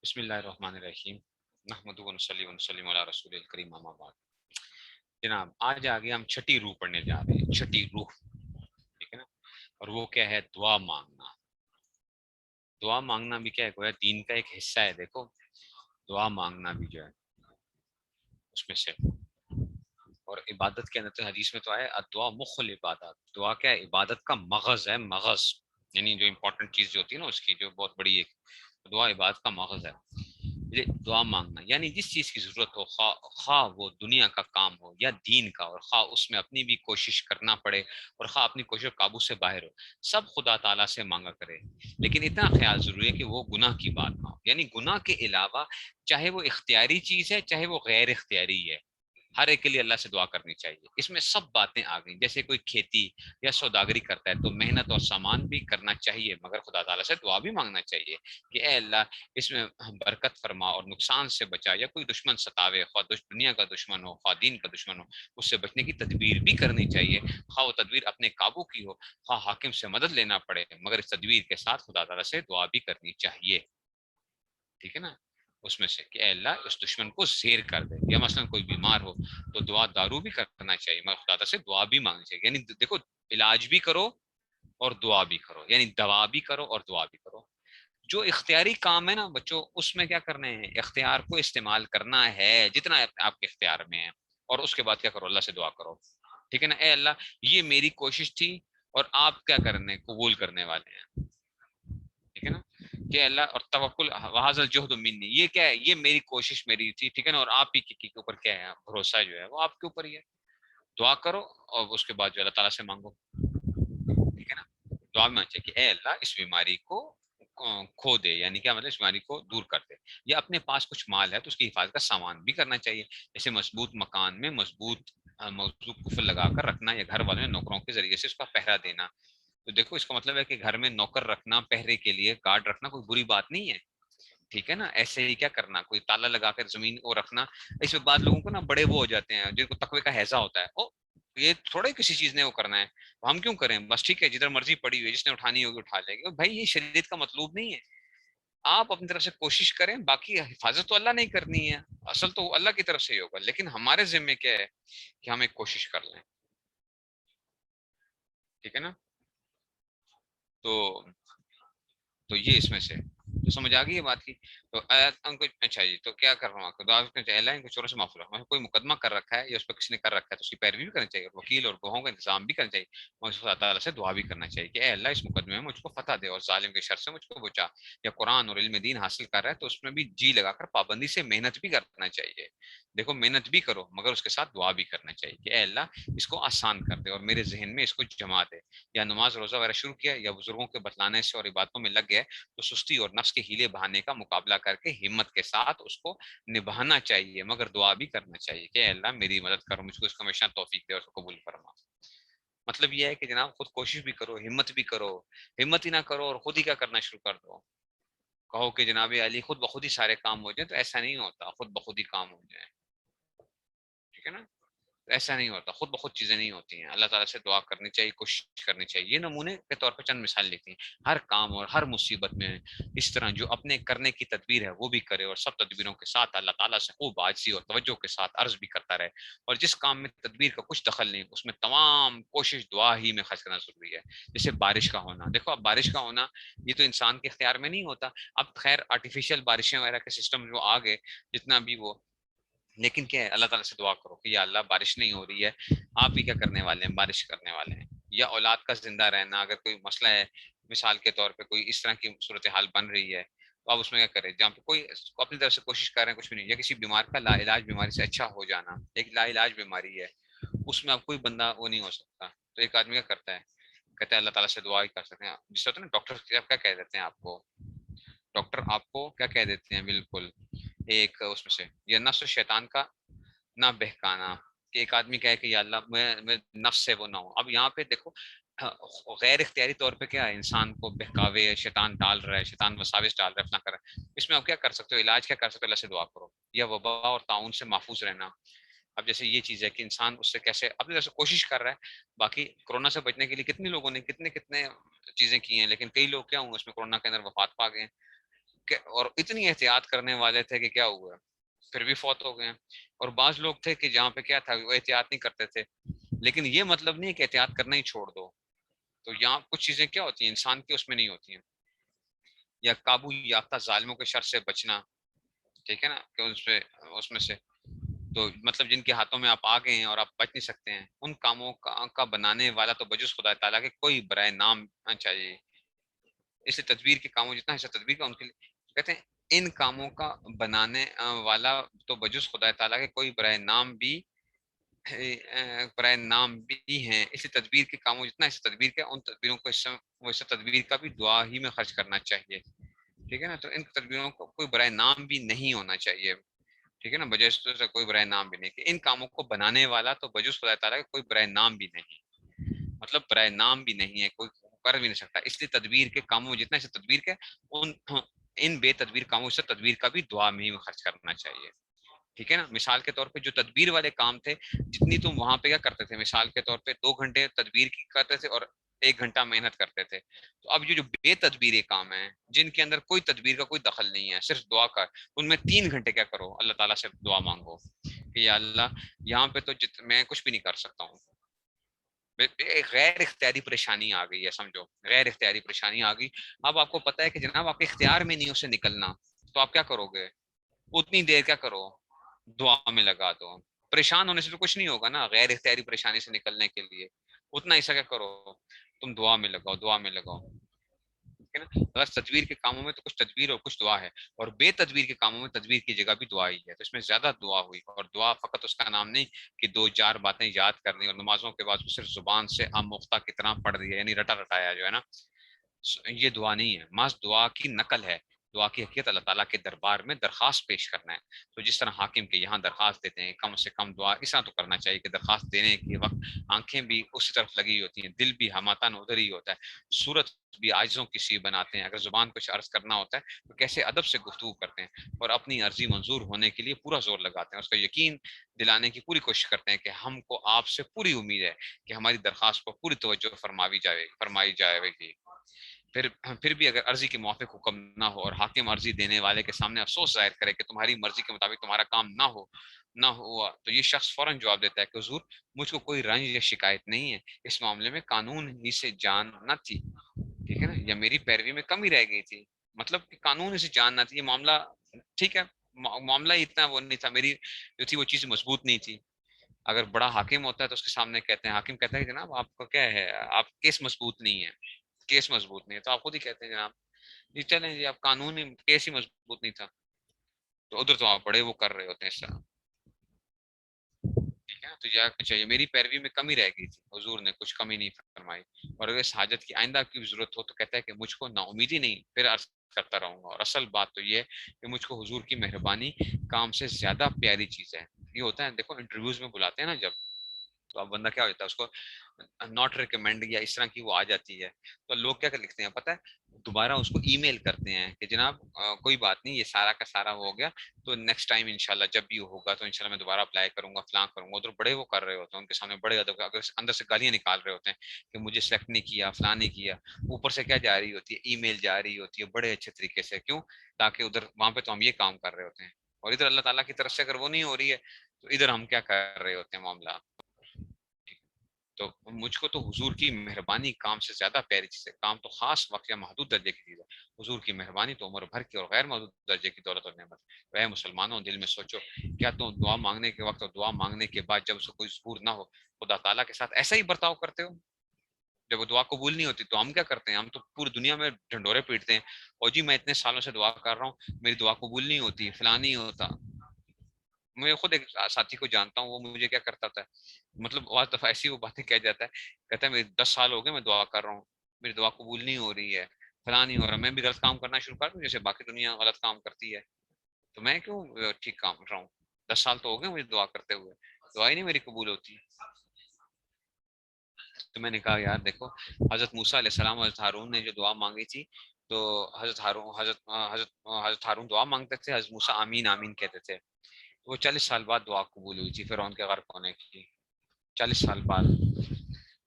بسم اللہ الرحمن الرحیم نحمد و نصلی و نسلم علی رسول الکریم اما بعد. جناب آج آگے ہم چھٹی روح پڑھنے جا رہے ہیں. چھٹی روح، ٹھیک ہے نا. اور وہ کیا ہے؟ دعا مانگنا. دعا مانگنا بھی کیا ہے؟ گویا دین کا ایک حصہ ہے. دیکھو دعا مانگنا بھی جو ہے اس میں سے، اور عبادت کے اندر تو حدیث میں تو آیا دعا مخ العبادات. دعا کیا ہے؟ عبادت کا مغز ہے. مغز یعنی جو امپورٹنٹ چیز جو ہوتی ہے نا اس کی جو بہت بڑی ایک دعا عبادت کا مغز ہے. یہ دعا مانگنا یعنی جس چیز کی ضرورت ہو، خواہ وہ دنیا کا کام ہو یا دین کا، اور خواہ اس میں اپنی بھی کوشش کرنا پڑے اور خواہ اپنی کوشش قابو سے باہر ہو، سب خدا تعالیٰ سے مانگا کرے. لیکن اتنا خیال ضروری ہے کہ وہ گناہ کی بات نہ ہو. یعنی گناہ کے علاوہ چاہے وہ اختیاری چیز ہے چاہے وہ غیر اختیاری ہے، ہر ایک کے لیے اللہ سے دعا کرنی چاہیے. اس میں سب باتیں آ گئیں. جیسے کوئی کھیتی یا سوداگری کرتا ہے تو محنت اور سامان بھی کرنا چاہیے، مگر خدا تعالیٰ سے دعا بھی مانگنا چاہیے کہ اے اللہ اس میں برکت فرما اور نقصان سے بچا. یا کوئی دشمن ستاوے، خواہ دنیا کا دشمن ہو خواہ دین کا دشمن ہو، اس سے بچنے کی تدبیر بھی کرنی چاہیے. خواہ وہ تدبیر اپنے قابو کی ہو، خواہ حاکم سے مدد لینا پڑے، مگر اس تدبیر کے ساتھ خدا تعالیٰ سے دعا بھی کرنی چاہیے. ٹھیک ہے نا. اس میں سے کہ اے اللہ اس دشمن کو زیر کر دے. یا مثلا کوئی بیمار ہو تو دعا دارو بھی کرنا چاہیے، مگر خدا تعالیٰ سے دعا بھی مانگنی چاہیے. یعنی دیکھو علاج بھی کرو اور دعا بھی کرو، یعنی دوا بھی کرو اور دعا بھی کرو. جو اختیاری کام ہے نا بچوں، اس میں کیا کرنا ہے؟ اختیار کو استعمال کرنا ہے جتنا آپ کے اختیار میں ہے، اور اس کے بعد کیا کرو؟ اللہ سے دعا کرو. ٹھیک ہے نا. اے اللہ یہ میری کوشش تھی اور آپ کیا کرنے قبول کرنے والے ہیں. ٹھیک ہے نا. کہ اللہ اور توکل وحاظ الجہد منی، یہ کیا ہے؟ یہ میری کوشش میری تھی. ٹھیک ہے نا. اور آپ ہی کے اوپر کیا ہے؟ بھروسہ جو ہے وہ آپ کے اوپر ہی ہے. دعا کرو اور اس کے بعد جو اللہ تعالیٰ سے مانگو. ٹھیک ہے نا. دعا میں چاہیے کہ اے اللہ اس بیماری کو کھو دے. یعنی کیا مطلب؟ اس بیماری کو دور کر دے. یا اپنے پاس کچھ مال ہے تو اس کی حفاظت کا سامان بھی کرنا چاہیے. جیسے مضبوط مکان میں مضبوط موضوع قفل لگا کر رکھنا، یا گھر والوں نے نوکروں کے ذریعے سے اس کا پہرا دینا. تو دیکھو اس کا مطلب ہے کہ گھر میں نوکر رکھنا، پہرے کے لیے گارڈ رکھنا کوئی بری بات نہیں ہے. ٹھیک ہے نا. ایسے ہی کیا کرنا، کوئی تالا لگا کر زمین کو رکھنا. اس میں بعد لوگوں کو نا بڑے وہ ہو جاتے ہیں جن کو تقوی کا ہیضہ ہوتا ہے، او یہ تھوڑا ہی کسی چیز نے وہ کرنا ہے، ہم کیوں کریں؟ بس ٹھیک ہے جدھر مرضی پڑی ہوئی ہے، جس نے اٹھانی ہوگی اٹھا لے گی. بھائی یہ شریعت کا مطلوب نہیں ہے. آپ اپنی طرف سے کوشش کریں، باقی حفاظت تو اللہ نہیں کرنی ہے، اصل تو اللہ کی طرف سے ہی ہوگا. لیکن ہمارے ذمے کیا ہے کہ ہم ایک کوشش کر لیں. ٹھیک ہے نا. تو تو یہ اس میں سے تو سمجھ آ گئی یہ بات کی. تو اچھا جی، تو کیا کر رہا ہوں؟ دعا اللہ ان کو چوروں سے معاف رکھا. کوئی مقدمہ کر رکھا ہے یا اس پہ کسی نے کر رکھا ہے تو اس کی پیروی بھی کرنی چاہیے. وکیل اور گواہوں کا انتظام بھی کرنا چاہیے. اور اللہ تعالیٰ سے دعا بھی کرنا چاہیے کہ اے اللہ اس مقدمے میں مجھ کو فتح دے اور ظالم کے شر سے مجھ کو بچا. یا قرآن اور علم دین حاصل کر رہا ہے تو اس میں بھی جی لگا کر پابندی سے محنت بھی کرنا چاہیے. دیکھو محنت بھی کرو مگر اس کے ساتھ دعا بھی کرنا چاہیے کہ اے اللہ اس کو آسان کر دے اور میرے ذہن میں اس کو جما دے. یا نماز روزہ وغیرہ شروع کیا یا بزرگوں کے بتلانے سے اور عبادتوں میں لگ گئے تو سستی اور نفس کے ہیلے بہانے کا مقابلہ کر کے ہمت کے ساتھ اس کو نبھانا چاہیے، مگر دعا بھی کرنا چاہیے کہ اے اللہ میری مدد کرو، مجھ کو اس کا ہمیشہ توفیق دے اور اس کو قبول فرما. مطلب یہ ہے کہ جناب خود کوشش بھی کرو، ہمت بھی کرو. ہمت ہی نہ کرو اور خود ہی کیا کرنا شروع کر دو، کہو کہ جناب علی خود بخود ہی سارے کام ہو جائیں، تو ایسا نہیں ہوتا. خود بخود ہی کام ہو جائیں. ٹھیک ہے نا. ایسا نہیں ہوتا، خود بخود چیزیں نہیں ہوتی ہیں. اللہ تعالیٰ سے دعا کرنی چاہیے، کوشش کرنی چاہیے. یہ نمونے کے طور پر چند مثال لکھتی ہیں. ہر کام اور ہر مصیبت میں اس طرح جو اپنے کرنے کی تدبیر ہے وہ بھی کرے، اور سب تدبیروں کے ساتھ اللہ تعالیٰ سے خوب عاجزی اور توجہ کے ساتھ عرض بھی کرتا رہے. اور جس کام میں تدبیر کا کچھ دخل نہیں اس میں تمام کوشش دعا ہی میں خرچ کرنا ضروری ہے. جیسے بارش کا ہونا، دیکھو اب بارش کا ہونا یہ تو انسان کے اختیار میں نہیں ہوتا. اب خیر آرٹیفیشیل بارشیں وغیرہ کے سسٹم جو آ گئے جتنا بھی وہ، لیکن کیا ہے؟ اللہ تعالیٰ سے دعا کرو کہ یا اللہ بارش نہیں ہو رہی ہے، آپ ہی کیا کرنے والے ہیں؟ بارش کرنے والے ہیں. یا اولاد کا زندہ رہنا، اگر کوئی مسئلہ ہے مثال کے طور پہ کوئی اس طرح کی صورتحال بن رہی ہے تو آپ اس میں کیا کریں؟ جہاں پہ کوئی اپنی طرف سے کوشش کر رہے ہیں کچھ بھی نہیں، یا کسی بیمار کا لا علاج بیماری سے اچھا ہو جانا، ایک لا علاج بیماری ہے اس میں اب کوئی بندہ وہ نہیں ہو سکتا، تو ایک آدمی کیا کرتا ہے؟ کہتے ہیں اللہ تعالیٰ سے دعا ہی کر سکتے ہیں. جس ہوتا ہے نا ڈاکٹر کیا کہہ دیتے ہیں آپ کو؟ ڈاکٹر آپ کو کیا کہہ دیتے ہیں؟ بالکل ایک اس میں سے یہ نفس و شیطان کا نہ بہکانا، کہ ایک آدمی کہے کہ یا اللہ میں نفس سے وہ نہ ہوں. اب یہاں پہ دیکھو غیر اختیاری طور پہ کیا ہے؟ انسان کو بہکاوے شیطان ڈال رہا ہے، شیطان وساوس ڈال رہا ہے اپنا کر رہا ہے. اس میں آپ کیا کر سکتے ہو؟ علاج کیا کر سکتے ہو؟ اللہ سے دعا کرو. یا وبا اور تعاون سے محفوظ رہنا. اب جیسے یہ چیز ہے کہ انسان اس سے کیسے اپنی طرف سے کوشش کر رہا ہے. باقی کورونا سے بچنے کے لیے کتنے لوگوں نے کتنے چیزیں کی ہیں، لیکن کئی لوگ کیا ہوں اس میں کورونا کے اندر وفات پا گئے ہیں. اور اتنی احتیاط کرنے والے تھے کہ کیا ہوا پھر بھی فوت ہو گئے ہیں. اور بعض لوگ تھے کہ جہاں پہ کیا تھا وہ احتیاط نہیں کرتے تھے. لیکن یہ مطلب نہیں کہ احتیاط کرنا ہی چھوڑ دو. تو یہاں کچھ چیزیں کیا ہوتی ہیں انسان کی اس میں نہیں ہوتی ہیں. یا قابو یافتہ ظالموں کے شر سے بچنا, ٹھیک ہے نا, کہ اس میں سے تو مطلب جن کے ہاتھوں میں آپ آ گئے ہیں اور آپ بچ نہیں سکتے ہیں, ان کاموں کا بنانے والا تو بجز خدا تعالیٰ کے کوئی برائے نام چاہیے. اس لیے تدبیر کے کاموں جتنا حصہ تدبیر کا ان کے لیے کہتے ہیں ان کاموں کا بنانے والا تو بجز خدا تعالیٰ کے کوئی برائے نام بھی ہیں. اس لیے تدبیر کے کاموں جتنا حصہ تدبیر کا ان تدبیروں کو حصہ تدبیر کا بھی دعا ہی میں خرچ کرنا چاہیے. ٹھیک ہے نا, تو ان تدبیروں کو کوئی برائے نام بھی نہیں ہونا چاہیے. ٹھیک ہے نا, بجائے سے کوئی برائے نام بھی نہیں, کہ ان کاموں کو بنانے والا تو بجز خدا تعالیٰ کا کوئی برائے نام بھی نہیں, مطلب برائے نام بھی نہیں ہے, کوئی کر بھی نہیں سکتا. اس لیے تدبیر کے کاموں جتنا حصہ تدبیر کا ان بے تدبیر کاموں سے تدبیر کا بھی دعا میں ہی خرچ کرنا چاہیے. ٹھیک ہے نا, مثال کے طور پہ جو تدبیر والے کام تھے جتنی تم وہاں پہ کیا کرتے تھے, مثال کے طور پہ 2 گھنٹے تدبیر کی کرتے تھے اور 1 گھنٹہ محنت کرتے تھے. تو اب یہ جو بے تدبیر کام ہیں جن کے اندر کوئی تدبیر کا کوئی دخل نہیں ہے, صرف دعا کا, ان میں 3 گھنٹے کیا کرو, اللہ تعالیٰ سے دعا مانگو کہ یا اللہ یہاں پہ تو میں کچھ بھی نہیں کر سکتا ہوں, غیر اختیاری پریشانی آ گئی ہے, سمجھو غیر اختیاری پریشانی آ گئی. اب آپ کو پتا ہے کہ جناب آپ کے اختیار میں نہیں اسے نکلنا, تو آپ کیا کرو گے, اتنی دیر کیا کرو, دعا میں لگا دو. پریشان ہونے سے تو کچھ نہیں ہوگا نا, غیر اختیاری پریشانی سے نکلنے کے لیے اتنا ایسا کیا کرو, تم دعا میں لگاؤ, دعا میں لگاؤ. ٹھیک ہے نا, اگر تدبیر کے کاموں میں تو کچھ تدبیر اور کچھ دعا ہے, اور بے تدبیر کے کاموں میں تدبیر کی جگہ بھی دعا ہی ہے. تو اس میں زیادہ دعا ہوئی, اور دعا فقط اس کا نام نہیں کہ 2-4 باتیں یاد کرنی اور نمازوں کے بعد صرف زبان سے آموختہ کی طرح پڑھ دیا, یعنی رٹا رٹایا جو ہے نا, یہ دعا نہیں ہے, محض دعا کی نقل ہے. دعا کی حقیقت اللہ تعالیٰ کے دربار میں درخواست پیش کرنا ہے. تو جس طرح حاکم کے یہاں درخواست دیتے ہیں, کم سے کم دعا اس طرح تو کرنا چاہیے کہ درخواست دینے کے وقت آنکھیں بھی اسی طرف لگی ہوتی ہیں, دل بھی ہماتن ادھر ہی ہوتا ہے, صورت بھی عاجزوں کی سی بناتے ہیں. اگر زبان کچھ عرض کرنا ہوتا ہے تو کیسے ادب سے گفتگو کرتے ہیں, اور اپنی عرضی منظور ہونے کے لیے پورا زور لگاتے ہیں, اس کا یقین دلانے کی پوری کوشش کرتے ہیں کہ ہم کو آپ سے پوری امید ہے کہ ہماری درخواست کو پوری توجہ فرمائی جائے گی. پھر بھی اگر عرضی کے موافق حکم نہ ہو اور حاکم عرضی دینے والے کے سامنے افسوس ظاہر کرے کہ تمہاری مرضی کے مطابق تمہارا کام نہ ہوا, تو یہ شخص فوراً جواب دیتا ہے کہ حضور مجھ کو کوئی رنج یا شکایت نہیں ہے, اس معاملے میں قانون ہی سے جان نہ تھی. ٹھیک ہے نا, یا میری پیروی میں کمی رہ گئی تھی, مطلب کہ قانون ہی سے جان نہ تھی, یہ معاملہ ٹھیک ہے, معاملہ اتنا وہ نہیں تھا, میری جو تھی وہ چیز مضبوط نہیں تھی. اگر بڑا حاکم ہوتا ہے تو اس کے سامنے کہتے ہیں, حاکم کہتا ہے کہ جناب آپ کو کیا ہے, آپ کیس مضبوط نہیں ہے, کیس مضبوط نہیں ہے, تو آپ خود ہی کہتے ہیں جناب جی چلیں جی, آپ قانون کیس ہی مضبوط نہیں تھا, تو ادھر تو آپ بڑے وہ کر رہے ہوتے ہیں اس طرح. ٹھیک ہے, تو یا چاہیے میری پیروی میں کمی رہ گئی تھی, حضور نے کچھ کمی نہیں فرمائی, اور اگر اس حاجت کی آئندہ کی ضرورت ہو تو کہتا ہے کہ مجھ کو نا امیدی نہیں, پھر عرض کرتا رہوں گا. اور اصل بات تو یہ ہے کہ مجھ کو حضور کی مہربانی کام سے زیادہ پیاری چیز ہے. یہ ہوتا ہے دیکھو, انٹرویوز میں بلاتے ہیں نا جب, تو اب بندہ کیا ہو جاتا ہے, اس کو ناٹ ریکمینڈ یا اس طرح کی وہ آ جاتی ہے, تو لوگ کیا لکھتے ہیں پتہ ہے, دوبارہ اس کو ای میل کرتے ہیں کہ جناب کوئی بات نہیں, یہ سارا کا سارا ہو گیا, تو نیکسٹ ٹائم انشاءاللہ جب بھی ہوگا تو انشاءاللہ میں دوبارہ اپلائی کروں گا, فلاں کروں گا. ادھر بڑے وہ کر رہے ہوتے ہیں, ان کے سامنے بڑے اگر اندر سے گالیاں نکال رہے ہوتے ہیں کہ مجھے سلیکٹ نہیں کیا, فلاں نہیں کیا, اوپر سے کیا جا رہی ہوتی ہے, ای میل جا رہی ہوتی ہے بڑے اچھے طریقے سے, کیوں, تاکہ ادھر وہاں پہ تو ہم یہ کام کر رہے ہوتے ہیں, اور ادھر اللہ تعالیٰ کی طرف سے اگر وہ نہیں ہو رہی ہے تو ادھر ہم کیا کر رہے ہوتے ہیں معاملہ. تو مجھ کو تو حضور کی مہربانی کام سے زیادہ پیاری چیز ہے. کام تو خاص وقت یا محدود درجے کی چیز ہے, حضور کی مہربانی تو عمر بھر کی اور غیر محدود درجے کی دولت اور نعمت. وہ مسلمانوں دل میں سوچو, کیا تم دعا مانگنے کے وقت اور دعا مانگنے کے بعد جب اسے کوئی ظہور نہ ہو خدا تعالیٰ کے ساتھ ایسا ہی برتاؤ کرتے ہو؟ جب وہ دعا قبول نہیں ہوتی تو ہم کیا کرتے ہیں, ہم تو پوری دنیا میں ڈھنڈورے پیٹتے ہیں, اور جی میں اتنے سالوں سے دعا کر رہا ہوں, میری دعا قبول نہیں ہوتی, فلاں نہیں ہوتا. میں خود ایک ساتھی کو جانتا ہوں, وہ مجھے کیا کرتا تھا, مطلب بعض دفعہ ایسی وہ باتیں کہہ جاتا ہے, کہتا ہے میرے 10 سال ہو گئے میں دعا کر رہا ہوں, میری دعا قبول نہیں ہو رہی ہے, فلاں نہیں ہو رہا, میں بھی غلط کام کرنا شروع کر دوں جیسے باقی دنیا غلط کام کرتی ہے, تو میں کیوں ٹھیک کام کر رہا ہوں, 10 سال تو ہو گئے مجھے دعا کرتے ہوئے, دعا ہی نہیں میری قبول ہوتی. تو میں نے کہا یار دیکھو, حضرت موسیٰ علیہ السلام اور حضرت ہارون نے جو دعا مانگی تھی, تو حضرت ہارون دعا مانگتے تھے, حضرت موسیٰ آمین آمین کہتے تھے. وہ 40 سال بعد دعا قبول ہوئی تھی فرعون کے غرق ہونے کی, 40 سال بعد.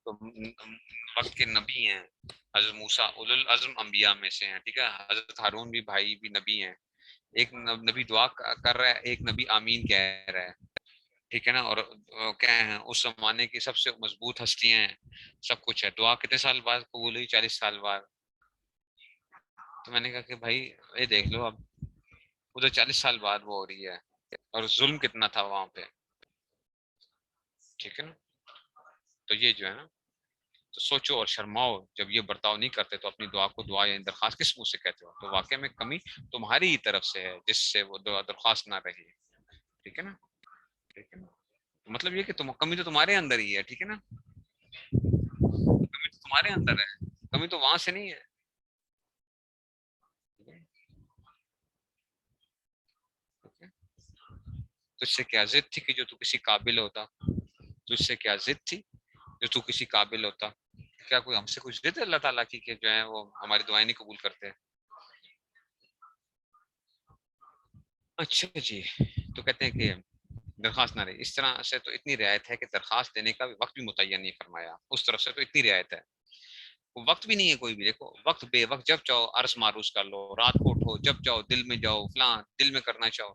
تو وقت کے نبی ہیں حضرت موسیٰ اولو العزم انبیاء میں سے ہیں، ٹھیک ہے، حضرت ہارون بھی بھائی بھی نبی ہیں، ایک نبی دعا کر رہا ہے، ایک نبی آمین کہہ رہا ہے، ٹھیک ہے نا، اور کیا ہیں اس زمانے کی سب سے مضبوط ہستیاں ہیں، سب کچھ ہے، دعا کتنے سال بعد قبول ہوئی؟ 40 سال بعد. تو میں نے کہا کہ بھائی یہ دیکھ لو اب ادھر 40 سال بعد وہ ہو رہی ہے، اور ظلم کتنا تھا وہاں پہ، ٹھیک ہے نا. تو یہ جو ہے نا، تو سوچو اور شرماؤ جب یہ برتاؤ نہیں کرتے تو اپنی دعا کو دعا یا درخواست کس منہ سے کہتے ہو؟ تو واقعہ میں کمی تمہاری ہی طرف سے ہے جس سے وہ دعا درخواست نہ رہی، ٹھیک ہے نا، ٹھیک ہے نا. مطلب یہ کہ کمی تو تمہارے اندر ہی ہے، ٹھیک ہے نا، کمی تو تمہارے اندر ہے، کمی تو وہاں سے نہیں ہے. تجھ سے کیا ضد تھی کہ جو تو کسی قابل ہوتا؟ تجھ سے کیا ضد تھی جو تو کسی قابل ہوتا؟ کیا کوئی ہم سے کچھ ضد ہے اللہ تعالیٰ کی کہ جو ہے وہ ہماری دعائیں نہیں قبول کرتے؟ اچھا جی. تو کہتے ہیں کہ درخواست نہ رہی، اس طرح سے تو اتنی رعایت ہے کہ درخواست دینے کا بھی وقت بھی متعین نہیں فرمایا، اس طرف سے تو اتنی رعایت ہے. وقت بھی نہیں ہے کوئی بھی، دیکھو وقت بے وقت جب چاہو عرض معروض کر لو، رات کو اٹھو جب چاہو، دل میں جاؤ فلاں دل میں کرنا چاہو.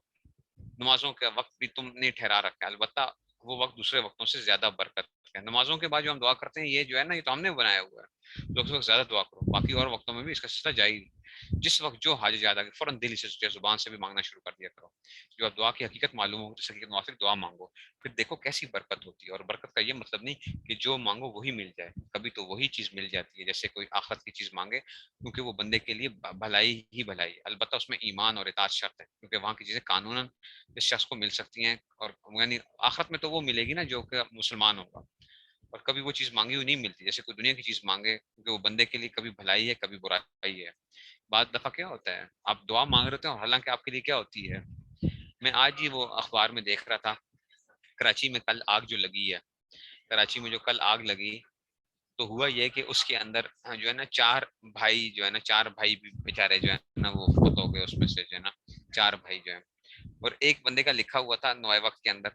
نمازوں کا وقت بھی تم نے ٹھہرا رکھا ہے، البتہ وہ وقت دوسرے وقتوں سے زیادہ برکت ہے. نمازوں کے بعد جو ہم دعا کرتے ہیں یہ جو ہے نا، یہ تو ہم نے بنایا ہوا ہے، تو اس وقت زیادہ دعا کرو، باقی اور وقتوں میں بھی اس کا سلسلہ جاری. جس وقت جو حاجت زیادہ فوراً دل سے زبان سے بھی مانگنا شروع کر دیا کرو. جو اب دعا کی حقیقت معلوم ہو تو اس حقیقت موافق دعا مانگو، پھر دیکھو کیسی برکت ہوتی ہے. اور برکت کا یہ مطلب نہیں کہ جو مانگو وہی مل جائے، کبھی تو وہی چیز مل جاتی ہے جیسے کوئی آخرت کی چیز مانگے، کیونکہ وہ بندے کے لیے بھلائی ہی بھلائی ہے، البتہ اس میں ایمان اور اطاعت شرط ہے، کیونکہ وہاں کی چیزیں قانوناً اس شخص کو مل سکتی ہیں، اور یعنی آخرت میں تو وہ ملے گی نا جو کہ مسلمان ہوگا، اور کبھی وہ چیز مانگی ہوئی نہیں ملتی جیسے کوئی دنیا کی چیز مانگے، کیونکہ وہ بندے کے لیے کبھی بھلائی ہے کبھی برائی ہے. بعض دفعہ کیا ہوتا ہے آپ دعا مانگ رہے ہو حالانکہ آپ کے لیے کیا ہوتی ہے. میں آج ہی وہ اخبار میں دیکھ رہا تھا، کراچی میں کل آگ جو لگی ہے، کراچی میں جو کل آگ لگی، تو ہوا یہ کہ اس کے اندر جو ہے نا چار بھائی جو ہے نا، چار بھائی بیچارے جو ہے نا وہ فوت ہو گئے اس میں سے جو ہے نا، چار بھائی جو ہے. اور ایک بندے کا لکھا ہوا تھا نوائے وقت کے اندر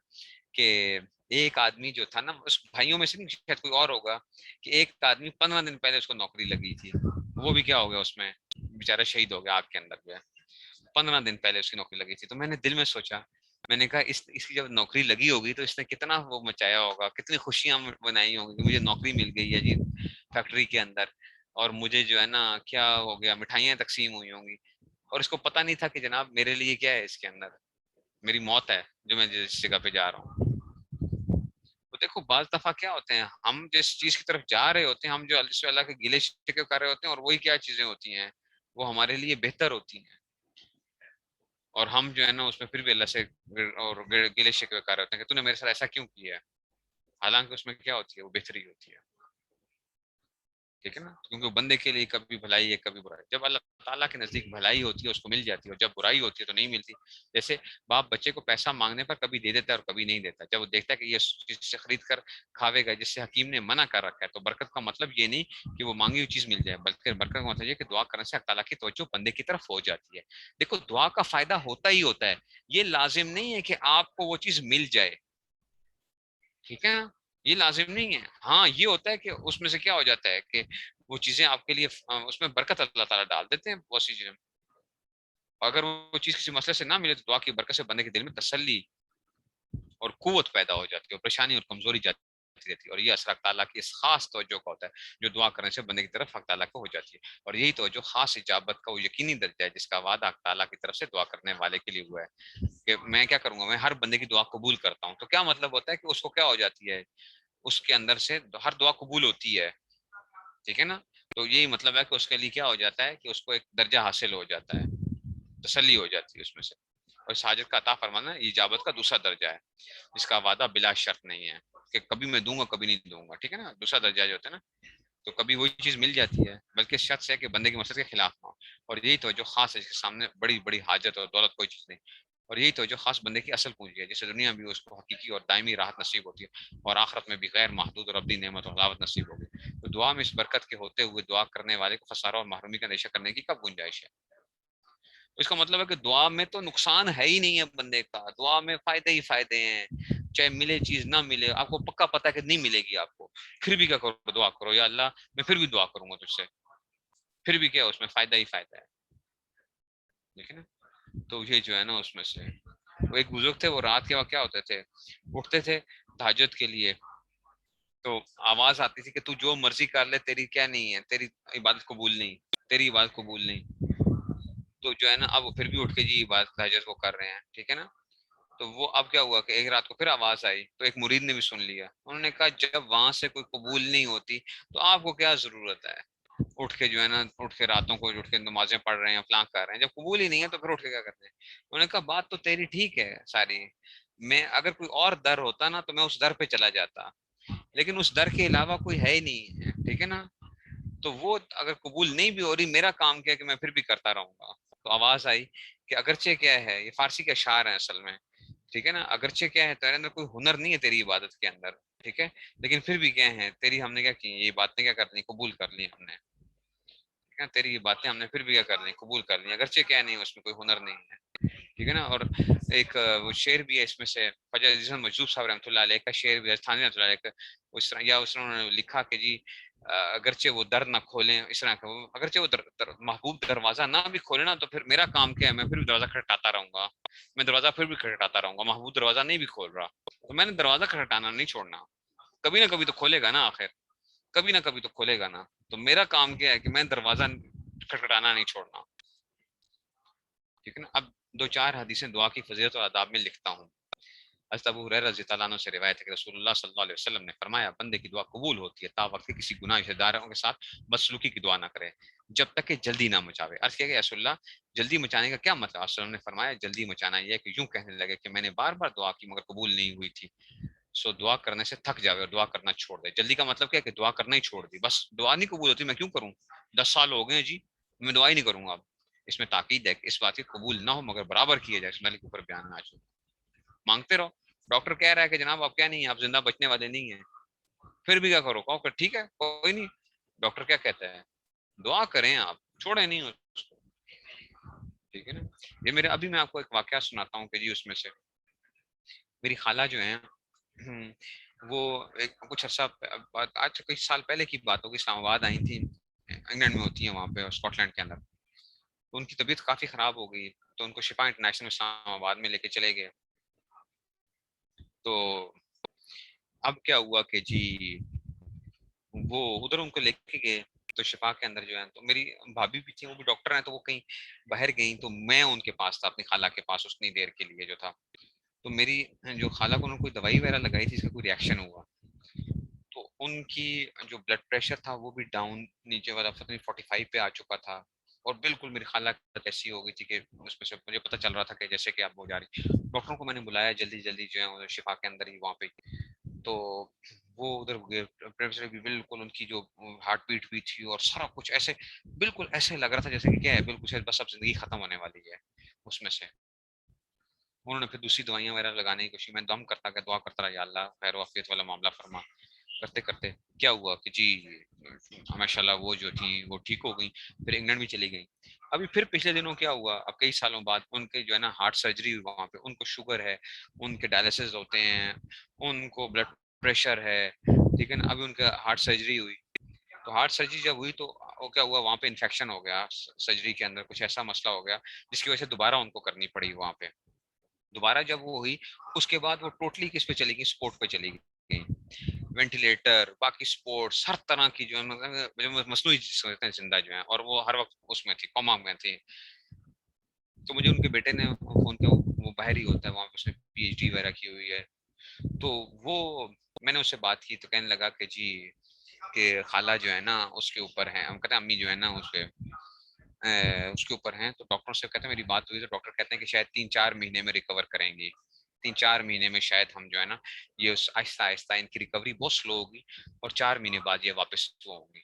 کہ ایک آدمی جو تھا نا اس بھائیوں میں سے نہیں شاید کوئی اور ہوگا، کہ ایک آدمی 15 دن پہلے اس کو نوکری لگی تھی، وہ بھی کیا ہو گیا اس میں بےچارا شہید ہو گیا آگ کے اندر جو ہے. 15 دن پہلے اس کی نوکری لگی تھی. تو میں نے دل میں سوچا، میں نے کہا اس کی جب نوکری لگی ہوگی تو اس نے کتنا وہ مچایا ہوگا، کتنی خوشیاں بنائی ہوں گی کہ مجھے نوکری مل گئی ہے جی فیکٹری کے اندر، اور مجھے جو ہے نا کیا ہو گیا، مٹھائیاں تقسیم ہوئی ہوں گی. اور اس کو پتہ نہیں تھا کہ جناب میرے لیے کیا ہے اس کے اندر، میری موت ہے جو میں جس جگہ پہ جا رہا ہوں. تو دیکھو بعض دفعہ کیا ہوتے ہیں، ہم جس چیز کی طرف جا رہے ہوتے ہیں، ہم جو اللہ کے گلے شکوے کر رہے ہوتے ہیں، اور وہی کیا چیزیں ہوتی ہیں وہ ہمارے لیے بہتر ہوتی ہیں، اور ہم جو ہے نا اس میں پھر بھی اللہ سے اور گلے شکوے کر رہے ہوتے ہیں کہ تو نے میرے ساتھ ایسا کیوں کیا ہے، حالانکہ اس میں کیا ہوتی ہے وہ بہتری ہوتی ہے. ٹھیک ہے نا، کیونکہ وہ بندے کے لیے کبھی بھلائی ہے کبھی برائی. جب اللہ تعالیٰ کے نزدیک بھلائی ہوتی ہے اس کو مل جاتی ہے، اور جب برائی ہوتی ہے تو نہیں ملتی. جیسے باپ بچے کو پیسہ مانگنے پر کبھی دے دیتا ہے اور کبھی نہیں دیتا، جب وہ دیکھتا ہے کہ یہ چیز سے خرید کر کھاوے گا جس سے حکیم نے منع کر رکھا ہے، تو برکت کا مطلب یہ نہیں کہ وہ مانگی ہوئی چیز مل جائے، بلکہ برکت کا مطلب یہ کہ دعا کرنے سے اللہ تعالیٰ کی توجہ بندے کی طرف ہو جاتی ہے. دیکھو دعا کا فائدہ ہوتا ہی ہوتا ہے، یہ لازم نہیں ہے کہ آپ کو وہ چیز مل جائے، ٹھیک ہے نا، یہ لازم نہیں ہے. ہاں یہ ہوتا ہے کہ اس میں سے کیا ہو جاتا ہے کہ وہ چیزیں آپ کے لیے اس میں برکت اللہ تعالیٰ ڈال دیتے ہیں بہت سی چیزیں. اگر وہ چیز کسی مسئلے سے نہ ملے تو دعا کی برکت سے بندے کے دل میں تسلی اور قوت پیدا ہو جاتی ہے، اور پریشانی اور کمزوری جاتی رہتی ہے. اور یہ اثر تعالیٰ کی اس خاص توجہ کا ہوتا ہے جو دعا کرنے سے بندے کی طرف حق تعالیٰ کو ہو جاتی ہے. اور یہی توجہ خاص اجابت کا وہ یقینی درجہ ہے جس کا وعدہ حق تعالیٰ کی طرف سے دعا کرنے والے کے لیے ہوا ہے کہ میں کیا کروں گا، میں ہر بندے کی دعا قبول کرتا ہوں. تو کیا مطلب ہوتا ہے کہ اس کو کیا ہو جاتی ہے، اس کے اندر سے ہر دعا قبول ہوتی ہے، ٹھیک ہے نا. تو یہی مطلب ہے کہ اس کے لیے کیا ہو جاتا ہے کہ اس کو ایک درجہ حاصل ہو جاتا ہے، تسلی ہو جاتی ہے اس میں سے. اور اس حاجت کا عطا فرمانا اجابت کا دوسرا درجہ ہے جس کا وعدہ بلا شرط نہیں ہے کہ کبھی میں دوں گا کبھی نہیں دوں گا، ٹھیک ہے نا. دوسرا درجہ جو ہوتا ہے نا، تو کبھی وہی چیز مل جاتی ہے بلکہ شرط سے کہ بندے کی مقصد کے خلاف نہ ہو. اور یہی تو جو خاص ہے جس کے سامنے بڑی بڑی حاجت اور دولت کوئی چیز نہیں. اور یہی تو جو خاص بندے کی اصل پونجی ہے جس سے دنیا بھی اس کو حقیقی اور دائمی راحت نصیب ہوتی ہے، اور آخرت میں بھی غیر محدود اور ابدی نعمت اور حلاوت نصیب ہوگی. تو دعا میں اس برکت کے ہوتے ہوئے دعا کرنے والے کو خسارہ اور محرومی کا اندیشہ کرنے کی کب گنجائش ہے؟ اس کا مطلب ہے کہ دعا میں تو نقصان ہے ہی نہیں ہے بندے کا، دعا میں فائدے ہی فائدے ہیں. چاہے ملے چیز نہ ملے، آپ کو پکا پتا ہے کہ نہیں ملے گی آپ کو، پھر بھی کیا کرو، دعا کرو یا اللہ میں پھر بھی دعا کروں گا تجھ سے، پھر بھی کیا اس میں فائدہ ہی فائدہ ہے، دیکھیں نا. تو یہ جو ہے نا اس میں سے وہ ایک بزرگ تھے، وہ رات کے وقت کیا ہوتے تھے، اٹھتے تھے تہجد کے لیے، تو آواز آتی تھی کہ تو جو مرضی کر لے، تیری کیا نہیں ہے، تیری عبادت قبول نہیں، تیری عبادت قبول نہیں. تو جو ہے نا اب وہ پھر بھی اٹھ کے جی عبادت تہجد کو کر رہے ہیں، ٹھیک ہے نا. تو وہ اب کیا ہوا کہ ایک رات کو پھر آواز آئی، تو ایک مرید نے بھی سن لیا، انہوں نے کہا جب وہاں سے کوئی قبول نہیں ہوتی تو آپ کو کیا ضرورت ہے اٹھ کے جو ہے نا، اٹھ کے راتوں کو اٹھ کے نمازیں پڑھ رہے ہیں، فلاں کر رہے ہیں، جب قبول ہی نہیں ہے تو پھر اٹھ کے کیا کرتے ہیں. انہوں نے کہا بات تو تیری ٹھیک ہے ساری، میں اگر کوئی اور در ہوتا نا تو میں اس در پہ چلا جاتا، لیکن اس در کے علاوہ کوئی ہے ہی نہیں ہے، ٹھیک ہے نا. تو وہ اگر قبول نہیں بھی ہو رہی، میرا کام کیا ہے کہ میں پھر بھی کرتا رہوں گا. تو آواز آئی کہ اگرچہ کیا ہے، یہ فارسی کے اشعار ہیں اصل میں، ٹھیک ہے نا، اگرچہ کیا ہے تیرے اندر کوئی ہنر نہیں ہے تیری عبادت کے اندر، ٹھیک ہے، لیکن پھر بھی کیا ہے تیری ہم نے کیا کی، یہ باتیں کیا کر لی، قبول کر لی ہم نے، تیری یہ باتیں ہم نے پھر بھی کیا کر لی، قبول کر لی، اگرچہ کیا نہیں اس میں کوئی ہنر نہیں ہے، ٹھیک ہے نا. اور ایک وہ شعر بھی ہے اس میں سے، خواجہ عزیز احمد مجذوب صاحب رحمۃ اللہ علیہ کا شعر بھی ہے، تھانوی رحمۃ اللہ علیہ کا، اس طرح یا اس طرح انہوں نے لکھا کہ جی اگرچہ وہ در نہ کھولیں، اس طرح کا اگرچہ وہ محبوب دروازہ نہ بھی کھولے نا، تو پھر میرا کام کیا ہے، میں پھر بھی دروازہ کھٹکھٹاتا رہوں گا، میں دروازہ پھر بھی کھٹکھٹاتا رہوں گا. محبوب دروازہ نہیں بھی کھول رہا تو میں نے دروازہ کھٹکھٹانا نہیں چھوڑنا، کبھی نہ کبھی تو کھولے گا نا آخر، کبھی نہ کبھی تو کھولے گا نا. تو میرا کام کیا ہے کہ میں دروازہ کھٹکھٹانا نہیں چھوڑنا، ٹھیک ہے نا. اب دو چار حدیثیں دعا کی فضیلت اور آداب میں لکھتا ہوں. حضرت ابو ہریرہ رضی اللہ عنہ سے روایت ہے کہ رسول اللہ صلی اللہ علیہ وسلم نے فرمایا بندے کی دعا قبول ہوتی ہے تا وقت کہ کسی گناہ رشتہ داروں کے ساتھ بدسلوکی کی دعا نہ کرے، جب تک کہ جلدی نہ مچاوے. عرض کیا کہ رسول اللہ جلدی مچانے کا کیا مطلب؟ رسول اللہ نے فرمایا جلدی مچانا یہ ہے کہ یوں کہنے لگے کہ میں نے بار بار دعا کی مگر قبول نہیں ہوئی تھی، سو دعا کرنے سے تھک جاوے اور دعا کرنا چھوڑ دے. جلدی کا مطلب کیا ہے کہ دعا کرنا ہی چھوڑ دی، بس دعا نہیں قبول ہوتی میں کیوں کروں، 10 سال ہو گئے جی میں دعا ہی نہیں کروں گا. اب اس میں تاکید ہے کہ اس بات کی قبول نہ ہو مگر برابر کیے جائے، اس ملک کے اوپر بیان نہ آ، مانگتے رہو. ڈاکٹر کہہ رہا ہے کہ جناب آپ کیا نہیں ہیں، آپ زندہ بچنے والے نہیں ہیں، پھر بھی کیا کرو، کہو کہ ٹھیک ہے کوئی نہیں. ڈاکٹر کیا کہتا ہے، دعا کریں، آپ چھوڑیں نہیں اس کو، ٹھیک ہے نا. یہ میرے ابھی میں آپ کو ایک واقعہ سناتا ہوں کہ جی اس میں سے میری خالہ جو ہیں وہ ایک کچھ عرصہ آج کئی سال پہلے کی بات ہوگی، اسلام آباد آئی تھی، انگلینڈ میں ہوتی ہیں وہاں پہ اسکاٹ لینڈ کے اندر. تو ان کی طبیعت کافی خراب ہو گئی، تو ان کو شفا انٹرنیشنل اسلام آباد میں لے کے چلے گئے. تو اب کیا ہوا کہ جی وہ ادھر ان کو لے کے گئے تو شفا کے اندر جو ہے، تو میری بھابھی بھی تھی وہ بھی ڈاکٹر ہیں، تو وہ کہیں باہر گئیں، تو میں ان کے پاس تھا اپنی خالہ کے پاس اتنی دیر کے لیے جو تھا. تو میری جو خالہ کو انہوں نے کوئی دوائی وغیرہ لگائی تھی، اس کا کوئی ریئیکشن ہوا، تو ان کی جو بلڈ پریشر تھا وہ بھی ڈاؤن نیچے والا 45 پہ آ چکا تھا، اور بالکل میری خالہ کی ایسی ہو گئی تھی کہ اس میں سے مجھے پتہ چل رہا تھا کہ جیسے کہ آپ ہو جا رہی. ڈاکٹروں کو میں نے بلایا جلدی جلدی جو ہے شفا کے اندر ہی وہاں پہ، تو وہ ادھر بھی بالکل ان کی جو ہارٹ بیٹ بھی تھی اور سارا کچھ ایسے بالکل ایسے لگ رہا تھا جیسے کہ کیا ہے بالکل شاید بس اب زندگی ختم ہونے والی ہے. اس میں سے انہوں نے پھر دوسری دوائیاں وغیرہ لگانے کی کوشش، میں دم کرتا کہ دعا کرتا رہا یا اللہ خیر و عافیت والا معاملہ فرما. کرتے کرتے کیا ہوا کہ جی ماشاء اللہ وہ جو تھی وہ ٹھیک ہو گئی، پھر انگلینڈ بھی چلی گئی. ابھی پھر پچھلے دنوں کیا ہوا، اب کئی سالوں بعد ان کے جو ہے نا ہارٹ سرجری ہوئی وہاں پہ، ان کو شوگر ہے، ان کے ڈائلسس ہوتے ہیں، ان کو بلڈ پریشر ہے، ٹھیک ہے نا. ابھی ان کا ہارٹ سرجری ہوئی، تو ہارٹ سرجری جب ہوئی تو وہ کیا ہوا وہاں پہ انفیکشن ہو گیا سرجری کے اندر، کچھ ایسا مسئلہ ہو گیا جس کی وجہ سے دوبارہ ان کو کرنی پڑی. وہاں پہ دوبارہ جب وہ ہوئی اس کے بعد وہ ٹوٹلی کس پہ چلی گئی، سپورٹ پہ چلی گئی، وینٹیلیٹر باقی سپورٹس ہر طرح کی جو ہے مصنوعی زندہ جو ہیں، اور وہ ہر وقت اس میں تھی، کوما میں تھی. تو مجھے ان کے بیٹے نے فون کیا، وہ باہر ہی ہوتا ہے وہاں پہ، اس نے پی ایچ ڈی وغیرہ کی ہوئی ہے. تو وہ میں نے اس سے بات کی تو کہنے لگا کہ جی کہ خالہ جو ہے نا اس کے اوپر ہیں، ہم کہتے ہیں امی جو ہے نا اس کے اوپر ہیں. تو ڈاکٹر سے کہتے ہیں میری بات ہوئی تو ڈاکٹر کہتے ہیں کہ شاید 3-4 مہینے میں ریکور کریں گی، 3-4 مہینے میں شاید ہم جو ہے نا یہ آہستہ آہستہ ان کی ریکوری بہت سلو ہوگی، اور 4 مہینے بعد یہ واپس وہ ہوں گی،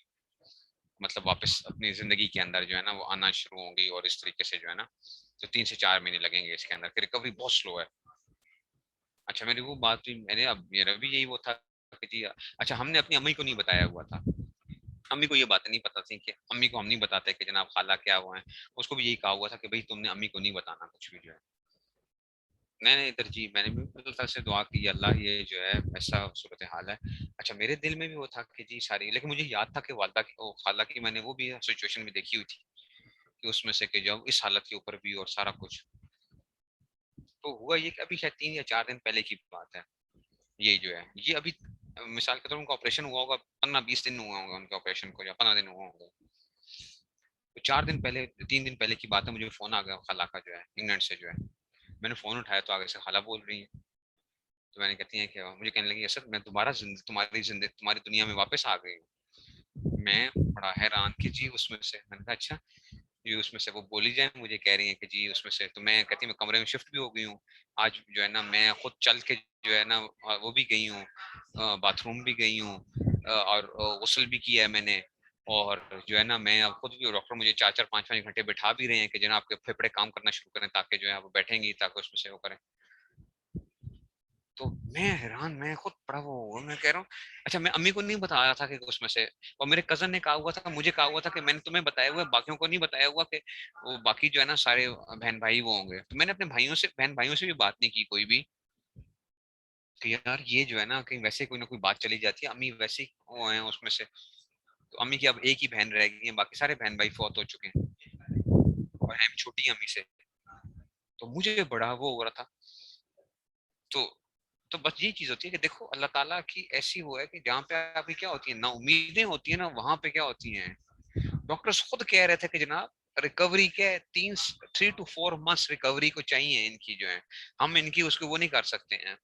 مطلب واپس اپنی زندگی کے اندر جو ہے نا وہ آنا شروع ہوں گی، اور اس طریقے سے جو ہے نا تو 3 سے 4 مہینے لگیں گے اس کے اندر، کہ ریکوری بہت سلو ہے. اچھا میری وہ بات ہوئی، میں نے اب میرا بھی یہی وہ تھا کہ جی اچھا ہم نے اپنی امی کو نہیں بتایا ہوا تھا، امی کو یہ باتیں نہیں پتا تھی، کہ امی کو ہم نہیں بتاتے کہ جناب خالہ کیا ہوا ہے، اس کو بھی یہی کہا ہوا تھا کہ بھائی تم نے امی کو نہیں بتانا کچھ بھی جو ہے. نہیں ادھر جی میں نے بھی اللہ تعالیٰ سے دعا کی اللہ یہ جو ہے ایسا صورت حال ہے. اچھا میرے دل میں بھی وہ تھا کہ جی ساری، لیکن مجھے یاد تھا کہ والدہ کی خالہ کی میں نے وہ بھی سچویشن بھی دیکھی ہوئی تھی کہ اس میں سے کہ جب اس حالت کے اوپر بھی اور سارا کچھ. تو ہوا یہ کہ ابھی شاید 3 یا 4 دن پہلے کی بات ہے. یہ جو ہے یہ ابھی مثال کے طور پر ان کا آپریشن ہوا ہوگا 15-20 دن ہوا ہوگا ان کے آپریشن کو، یا 15 دن ہوا ہوگا. تو 4 دن پہلے 3 دن پہلے کی بات ہے، مجھے فون آ گیا خالہ کا جو ہے انگلینڈ سے جو ہے. میں نے فون اٹھایا تو آگے سے خالہ بول رہی ہیں. تو میں نے کہتی ہیں کہ مجھے کہنے لگی اسد میں دوبارہ تمہاری دنیا میں واپس آ گئی ہوں. میں بڑا حیران کہ جی اس میں سے، میں نے کہا اچھا جی اس میں سے وہ بولی جائیں مجھے کہہ رہی ہیں کہ جی اس میں سے. تو میں کہتی ہوں میں کمرے میں شفٹ بھی ہو گئی ہوں آج جو ہے نا، میں خود چل کے جو ہے نا وہ بھی گئی ہوں، باتھ روم بھی گئی ہوں، اور غسل بھی کیا ہے میں نے. اور جو ہے نا میں اب خود بھی ڈاکٹر مجھے 4-4 5-5 گھنٹے بٹھا بھی رہے ہیں کہ جناب آپ کے پھیپھڑے کام کرنا شروع کریں تاکہ جو ہے وہ بیٹھیں گی تاکہ اس میں سے وہ کریں. تو میں حیران، میں خود پڑا وہ میں کہہ رہا ہوں اچھا میں امی کو نہیں بتایا تھا کہ اس میں سے، اور میرے کزن نے کہا ہوا تھا مجھے کہا ہوا تھا کہ میں نے تمہیں بتایا ہوا ہے باقیوں کو نہیں بتایا ہوا کہ وہ باقی جو ہے نا سارے بہن بھائی وہ ہوں گے. تو میں نے اپنے بہن بھائیوں سے بھی بات نہیں کی کوئی بھی کہ یار یہ جو ہے نا کہیں ویسے کوئی نہ کوئی بات چلی جاتی ہے. امی ویسے ہی وہ ہیں اس میں سے. تو امی کی اب ایک ہی بہن رہ گئی ہیں، باقی سارے بہن بھائی فوت ہو چکے ہیں اور ہم چھوٹی امی سے. تو مجھے بڑا وہ ہو رہا تھا. تو تو بس یہی چیز ہوتی ہے کہ دیکھو اللہ تعالیٰ کی ایسی وہ ہے کہ جہاں پہ آپ کی کیا ہوتی ہیں نا امیدیں ہوتی ہیں نا، وہاں پہ کیا ہوتی ہیں. ڈاکٹرز خود کہہ رہے تھے کہ جناب ریکوری کے 3 to 4 months ریکوری کو چاہیے ان کی جو ہے، ہم ان کی اس کو وہ نہیں کر سکتے ہیں.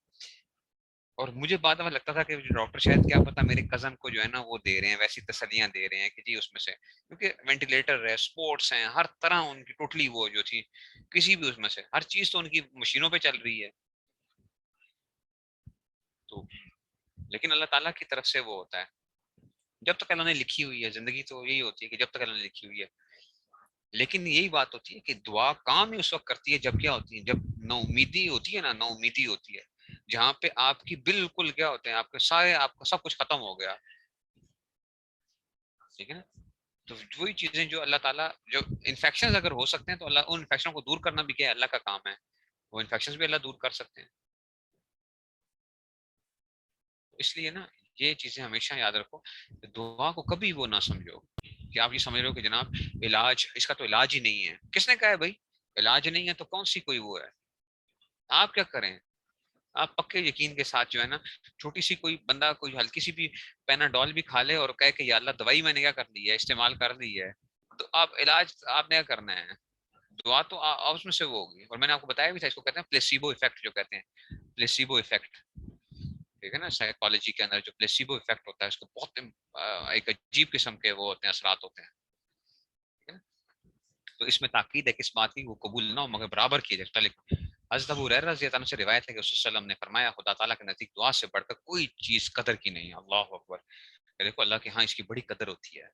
اور مجھے بعد میں لگتا تھا کہ ڈاکٹر شاید کیا پتا میرے کزن کو جو ہے نا وہ دے رہے ہیں ویسی تسلیاں دے رہے ہیں کہ جی اس میں سے، کیونکہ وینٹیلیٹر ہے، سپورٹس ہیں، ہر طرح ان کی ٹوٹلی وہ جو تھی کسی بھی اس میں سے ہر چیز تو ان کی مشینوں پہ چل رہی ہے. تو لیکن اللہ تعالیٰ کی طرف سے وہ ہوتا ہے جب تک اللہ نے لکھی ہوئی ہے. زندگی تو یہی ہوتی ہے کہ جب تک اللہ نے لکھی ہوئی ہے. لیکن یہی بات ہوتی ہے کہ دعا کام ہی اس وقت کرتی ہے جب کیا ہوتی ہے، جب نا امیدی ہوتی ہے نا، نا امیدی ہوتی ہے جہاں پہ آپ کی بالکل کیا ہوتے ہیں آپ کے سارے آپ کا سب کچھ ختم ہو گیا. ٹھیک ہے نا. تو وہی چیزیں جو اللہ تعالیٰ جو انفیکشن اگر ہو سکتے ہیں تو اللہ ان انفیکشن کو دور کرنا بھی کیا ہے اللہ کا کام ہے. وہ انفیکشن بھی اللہ دور کر سکتے ہیں. اس لیے نا یہ چیزیں ہمیشہ یاد رکھو. دعا کو کبھی وہ نہ سمجھو کہ آپ یہ سمجھ رہے ہو کہ جناب علاج اس کا تو علاج ہی نہیں ہے. کس نے کہا ہے بھائی علاج نہیں ہے؟ تو کون سی کوئی وہ ہے. آپ کیا کریں، آپ پکے یقین کے ساتھ جو ہے نا چھوٹی سی کوئی بندہ کوئی ہلکی سی بھی پیناڈول بھی کھا لے اور کہے کہ یا اللہ دوائی میں نے کیا کر دی ہے استعمال کر دی ہے، تو آپ علاج آپ نے کیا کرنا ہے. دعا تو اس میں سے وہ ہوگی. اور میں نے آپ کو بتایا بھی تھا اس کو کہتے ہیں پلیسیبو افیکٹ، جو کہتے ہیں پلیسیبو افیکٹ. ٹھیک ہے نا. سائیکالوجی کے اندر جو پلیسیبو افیکٹ ہوتا ہے اس کو بہت ایک عجیب قسم کے وہ ہوتے ہیں اثرات ہوتے ہیں. ٹھیک ہے نا. تو اس میں تاکید ہے کس بات کی، وہ قبول نہ ہو مگر برابر کی جائے. حضرت ابو ہریرہ رضی اللہ عنہ سے روایت ہے کہ رسول صلی اللہ علیہ وسلم نے فرمایا خدا تعالیٰ کے نزدیک دعا سے بڑھ کر کوئی چیز قدر کی نہیں ہے. اللہ اکبر. دیکھو اللہ کے ہاں اس کی بڑی قدر ہوتی ہے.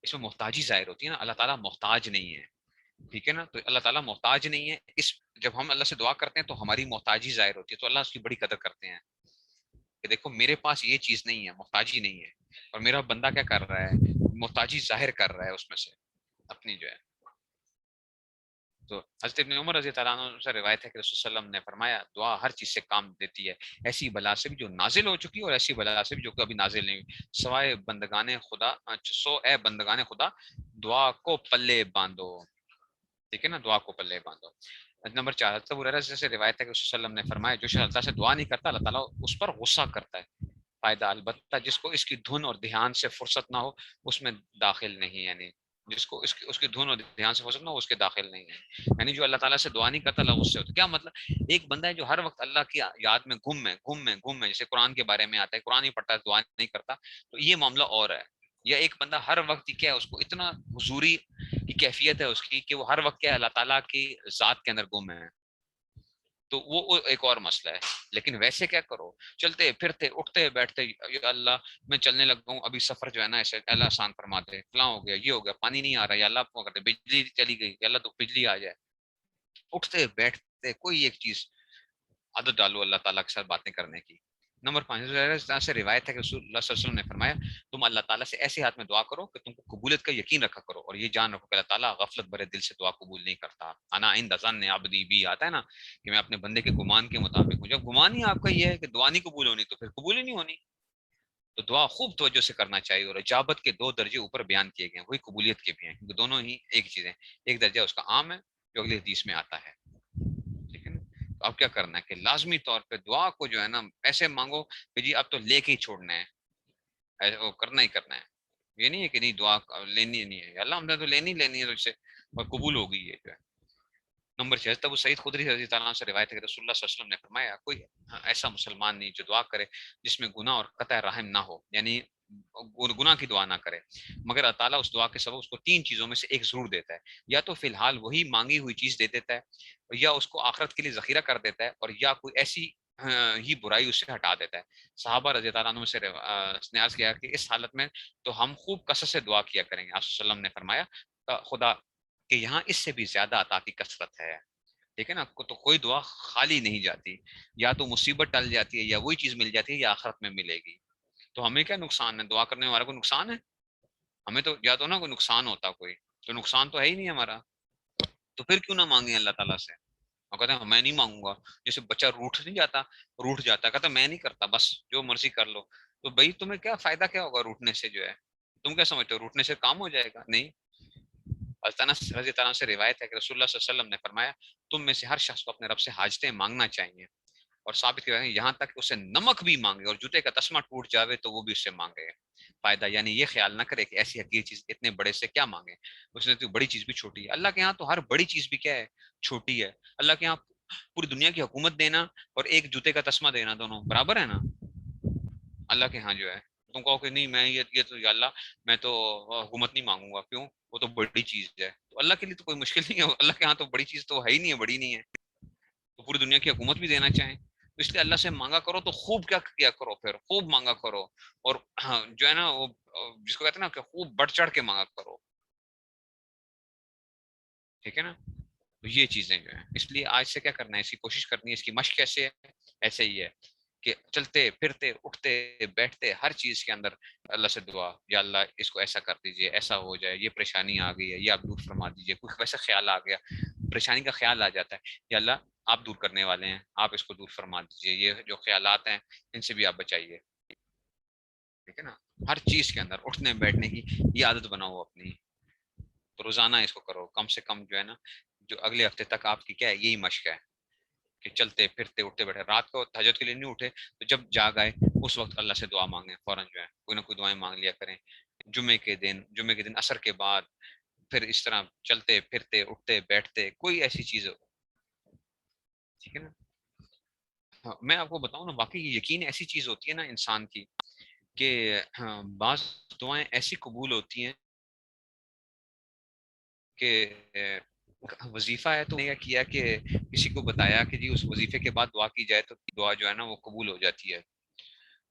اس میں محتاجی ظاہر ہوتی ہے نا. اللہ تعالیٰ محتاج نہیں ہے. ٹھیک ہے نا. تو اللہ تعالیٰ محتاج نہیں ہے. اس جب ہم اللہ سے دعا کرتے ہیں تو ہماری محتاجی ظاہر ہوتی ہے تو اللہ اس کی بڑی قدر کرتے ہیں کہ دیکھو میرے پاس یہ چیز نہیں ہے، محتاجی نہیں ہے، اور میرا بندہ کیا کر رہا ہے محتاجی ظاہر کر رہا ہے اس میں سے اپنی جو ہے. تو حضرت ابن عمر رضی اللہ عنہ سے روایت ہے کہ رسول صلی اللہ علیہ وسلم نے فرمایا دعا ہر چیز سے کام دیتی ہے، ایسی بلا سے بھی جو نازل ہو چکی اور ایسی بلا سے بھی جو کبھی نازل نہیں ہوئی، سوائے بندگان خدا. سو اے بندگان خدا دعا کو پلے باندھو. ٹھیک ہے نا. دعا کو پلے باندھو. نمبر 4 حضرت ابو ہریرہ سے روایت ہے کہ رسول صلی اللہ علیہ وسلم نے فرمایا جو شخص اللہ سے دعا نہیں کرتا اللہ تعالیٰ اس پر غصہ کرتا ہے. فائدہ البتہ جس کو اس کی دھن اور دھیان سے فرصت نہ ہو اس میں داخل نہیں. یعنی جس کو اس کی دھن اور دھیان سے فرصت نہ ہو اس کے داخل نہیں ہے. یعنی جو اللہ تعالیٰ سے دعا نہیں کرتا اللہ غصے ہوتا ہے. کیا مطلب؟ ایک بندہ ہے جو ہر وقت اللہ کی یاد میں گم ہے جیسے قرآن کے بارے میں آتا ہے قرآن ہی پڑھتا ہے دعا نہیں کرتا، تو یہ معاملہ اور ہے. یا ایک بندہ ہر وقت کیا ہے اس کو اتنا حضوری کی کیفیت ہے اس کی کہ وہ ہر وقت کیا ہے اللہ تعالیٰ کی ذات کے اندر گم ہے، تو وہ ایک اور مسئلہ ہے. لیکن ویسے کیا کرو چلتے پھرتے اٹھتے بیٹھتے یا اللہ میں چلنے لگا ہوں ابھی سفر جو ہے نا ایسے اللہ آسان فرما دے، فلاں ہو گیا یہ ہو گیا پانی نہیں آ رہا یا اللہ کرتے بجلی چلی گئی یا اللہ تو بجلی آ جائے. اٹھتے بیٹھتے کوئی ایک چیز عادت ڈالو اللہ تعالیٰ کے ساتھ باتیں کرنے کی. نمبر 5 سے روایت ہے کہ رسول اللہ صلی اللہ علیہ وسلم نے فرمایا تم اللہ تعالیٰ سے ایسے ہاتھ میں دعا کرو کہ تم کو قبولیت کا یقین رکھا کرو، اور یہ جان رکھو کہ اللہ تعالیٰ غفلت بھرے دل سے دعا قبول نہیں کرتا. انا عند ظن عبدی بی آتا ہے نا کہ میں اپنے بندے کے گمان کے مطابق ہوں. جب گمان ہی آپ کا یہ ہے کہ دعا نہیں قبول ہونی تو پھر قبول ہی نہیں ہونی. تو دعا خوب توجہ سے کرنا چاہیے. اور اجابت کے 2 درجے اوپر بیان کیے گئے ہیں، وہی قبولیت کے بھی ہیں، کیونکہ دونوں ہی ایک چیز ہیں. ایک درجہ اس کا عام ہے جو اگلی حدیث میں آتا ہے. ٹھیک ہے نا. تو اب کیا کرنا ہے کہ لازمی طور پہ دعا کو جو ہے نا ایسے مانگو کہ جی اب تو لے کے ہی چھوڑنا ہے، وہ کرنا ہی کرنا ہے. یہ نہیں ہے کہ نہیں دعا لینی نہیں ہے، اللہ ہم نے تو لینی ہے تجھ سے اور قبول ہو گئی ہے جو ہے. نمبر 6 ابو سعید خدری رضی اللہ عنہ سے روایت ہے کہ رسول اللہ صلی اللہ علیہ وسلم نے فرمایا کوئی ایسا مسلمان نہیں جو دعا کرے جس میں گناہ اور قطع رحم نہ ہو، یعنی گناہ کی دعا نہ کرے، مگر اللہ تعالیٰ اس دعا کے سبب اس کو 3 چیزوں میں سے ایک ضرور دیتا ہے. یا تو فی الحال وہی مانگی ہوئی چیز دے دیتا ہے، یا اس کو آخرت کے لیے ذخیرہ کر دیتا ہے، اور یا کوئی ایسی ہی برائی اس سے ہٹا دیتا ہے. صحابہ رضی اللہ عنہ سے نے عرض کیا کہ اس حالت میں تو ہم خوب کثرت سے دعا کیا کریں گے. آپ صلی اللہ علیہ وسلم نے فرمایا خدا کہ یہاں اس سے بھی زیادہ عطا کی کثرت ہے. ٹھیک ہے نا. تو کوئی دعا خالی نہیں جاتی، یا تو مصیبت ٹل جاتی ہے، یا وہی چیز مل جاتی ہے یا آخرت میں ملے گی. تو ہمیں کیا نقصان ہے؟ دعا کرنے والا کو نقصان ہے؟ ہمیں تو یا تو نا کوئی نقصان ہوتا، کوئی تو نقصان تو ہے ہی نہیں ہمارا. تو پھر کیوں نہ مانگیں اللہ تعالیٰ سے؟ اور کہتے ہیں میں نہیں مانگوں گا. جیسے بچہ روٹھ جاتا کہتا میں نہیں کرتا، بس جو مرضی کر لو. تو بھائی تمہیں کیا فائدہ کیا ہوگا روٹنے سے جو ہے؟ تم کیا سمجھتے ہو روٹنے سے کام ہو جائے گا؟ نہیں. رضی اللہ عنہ سے روایت ہے کہ رسول اللہ صلی اللہ علیہ وسلم نے فرمایا تم میں سے ہر شخص کو اپنے رب سے حاجتیں مانگنا چاہیے، اور ثابت کیا یہاں تک کہ اسے نمک بھی مانگے اور جوتے کا تسمہ ٹوٹ جاوے تو وہ بھی اس سے مانگے. فائدہ یعنی یہ خیال نہ کرے کہ ایسی حقیر چیز اتنے بڑے سے کیا مانگے، اس نے تو بڑی چیز بھی چھوٹی ہے. اللہ کے ہاں تو ہر بڑی چیز بھی کیا ہے؟ چھوٹی ہے. اللہ کے ہاں پوری دنیا کی حکومت دینا اور ایک جوتے کا تسمہ دینا دونوں برابر ہے نا. اللہ کے ہاں جو ہے تم کہو کہ نہیں میں یہ تو یا اللہ میں تو حکومت نہیں مانگوں گا، کیوں؟ وہ تو بڑی چیز ہے. تو اللہ کے لیے تو کوئی مشکل نہیں ہے، اللہ کے ہاں تو بڑی چیز تو ہے ہی نہیں ہے، بڑی نہیں ہے. تو پوری دنیا کی حکومت بھی دینا چاہیں تو اس لیے اللہ سے مانگا کرو تو خوب کیا کرو، پھر خوب مانگا کرو. اور جو ہے نا وہ جس کو کہتے ہیں نا کہ خوب بڑھ چڑھ کے مانگا کرو. ٹھیک ہے نا. تو یہ چیزیں جو ہیں اس لیے آج سے کیا کرنا ہے، اس کی کوشش کرنی ہے. اس کی مشق کیسے ہے؟ ایسے ہی ہے کہ چلتے پھرتے اٹھتے بیٹھتے ہر چیز کے اندر اللہ سے دعا، یا اللہ اس کو ایسا کر دیجئے، ایسا ہو جائے، یہ پریشانی آ گئی ہے یہ آپ دور فرما دیجئے. کوئی ویسا خیال آ گیا، پریشانی کا خیال آ جاتا ہے، یا اللہ آپ دور کرنے والے ہیں، آپ اس کو دور فرما دیجئے، یہ جو خیالات ہیں ان سے بھی آپ بچائیے. ٹھیک ہے نا. ہر چیز کے اندر اٹھنے بیٹھنے کی یہ عادت بناؤ اپنی. تو روزانہ اس کو کرو کم سے کم جو ہے نا، جو اگلے ہفتے تک آپ کی کیا ہے یہی مشق ہے کہ چلتے پھرتے اٹھتے بیٹھے. رات کو تہجد کے لیے نہیں اٹھے تو جب جاگ آئے اس وقت اللہ سے دعا مانگیں، فوراً جو ہے کوئی نہ کوئی دعائیں مانگ لیا کریں. جمعے کے دن عصر کے بعد پھر اس طرح چلتے پھرتے اٹھتے بیٹھتے کوئی ایسی چیز ہو. ٹھیک ہے نا. ہاں، میں آپ کو بتاؤں نا واقعی یقین ایسی چیز ہوتی ہے نا انسان کی کہ بعض دعائیں ایسی قبول ہوتی ہیں کہ وظیفہ ہے تو نے کیا کہ کسی کو بتایا کہ جی اس وظیفے کے بعد دعا کی جائے تو دعا جو ہے نا وہ قبول ہو جاتی ہے.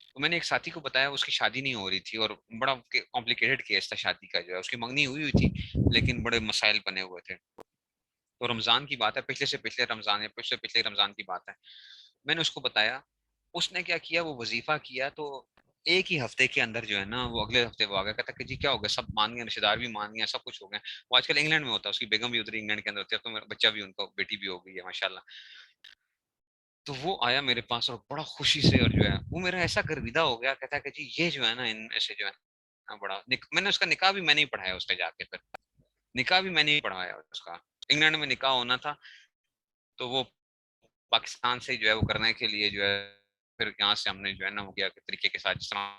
تو میں نے ایک ساتھی کو بتایا اس کی شادی نہیں ہو رہی تھی اور بڑا کمپلیکیٹڈ کیس تھا شادی کا جو ہے. اس کی منگنی ہوئی تھی لیکن بڑے مسائل بنے ہوئے تھے. تو رمضان کی بات ہے، پچھلے سے پچھلے رمضان ہے، پچھلے پچھلے رمضان کی بات ہے. میں نے اس کو بتایا، اس نے کیا کیا وہ وظیفہ کیا تو ایک ہی ہفتے کے اندر جو ہے نا وہ اگلے ہفتے وہ آ گیا. کہتا کہ جی کیا ہو گیا؟ سب مان گئے، رشتے دار بھی مان گئے، سب کچھ ہو گئے. وہ آج کل انگلینڈ میں ہوتا ہے، اس کی بیگم بھی ادھر انگلینڈ کے اندر ہوتی ہے، تو میرا بچہ بھی ان کو بیٹی بھی ہو گئی ہے ماشاء اللہ. تو وہ آیا میرے پاس اور بڑا خوشی سے، اور جو ہے وہ میرا ایسا گرویدہ ہو گیا. کہتا کہ جی یہ جو ہے نا ان ایسے جو ہے بڑا میں نے اس کا نکاح بھی میں نہیں پڑھایا اس کے جا کے، پھر نکاح بھی میں نہیں پڑھوایا اس کا. انگلینڈ میں نکاح ہونا تھا تو وہ پاکستان سے جو ہے وہ کرنے کے لیے جو ہے پھر یہاں سے ہم نے جو ہے نا وہ کیا طریقے کے ساتھ جس طرح.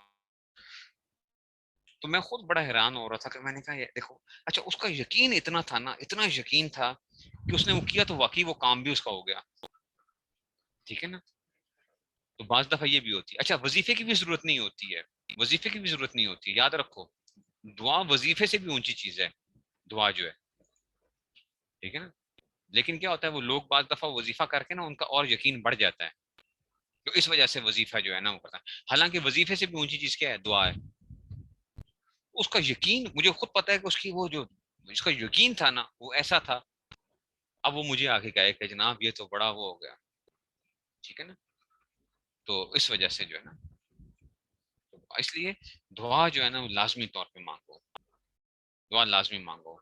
تو میں خود بڑا حیران ہو رہا تھا کہ میں نے کہا یہ دیکھو اچھا اس کا یقین اتنا تھا نا، اتنا یقین تھا کہ اس نے وہ کیا تو واقعی وہ کام بھی اس کا ہو گیا. ٹھیک ہے نا. تو بعض دفعہ یہ بھی ہوتی ہے. اچھا وظیفے کی بھی ضرورت نہیں ہوتی ہے، وظیفے کی بھی ضرورت نہیں ہوتی ہے، یاد رکھو دعا وظیفے سے بھی اونچی چیز ہے دعا جو ہے. ٹھیک ہے نا. لیکن کیا ہوتا ہے وہ لوگ بعض دفعہ وظیفہ کر کے نا ان کا اور یقین بڑھ جاتا ہے، تو اس وجہ سے وظیفہ جو ہے نا وہ کرتا ہے. حالانکہ وظیفے سے بھی اونچی چیز کیا ہے؟ دعا ہے. اس کا یقین مجھے خود پتا ہے کہ اس کی وہ جو اس کا یقین تھا نا وہ ایسا تھا. اب وہ مجھے آگے کہے کہ جناب یہ تو بڑا وہ ہو گیا. ٹھیک ہے نا. تو اس وجہ سے جو ہے نا، تو اس لیے دعا جو ہے نا وہ لازمی طور پہ مانگو، دعا لازمی مانگو.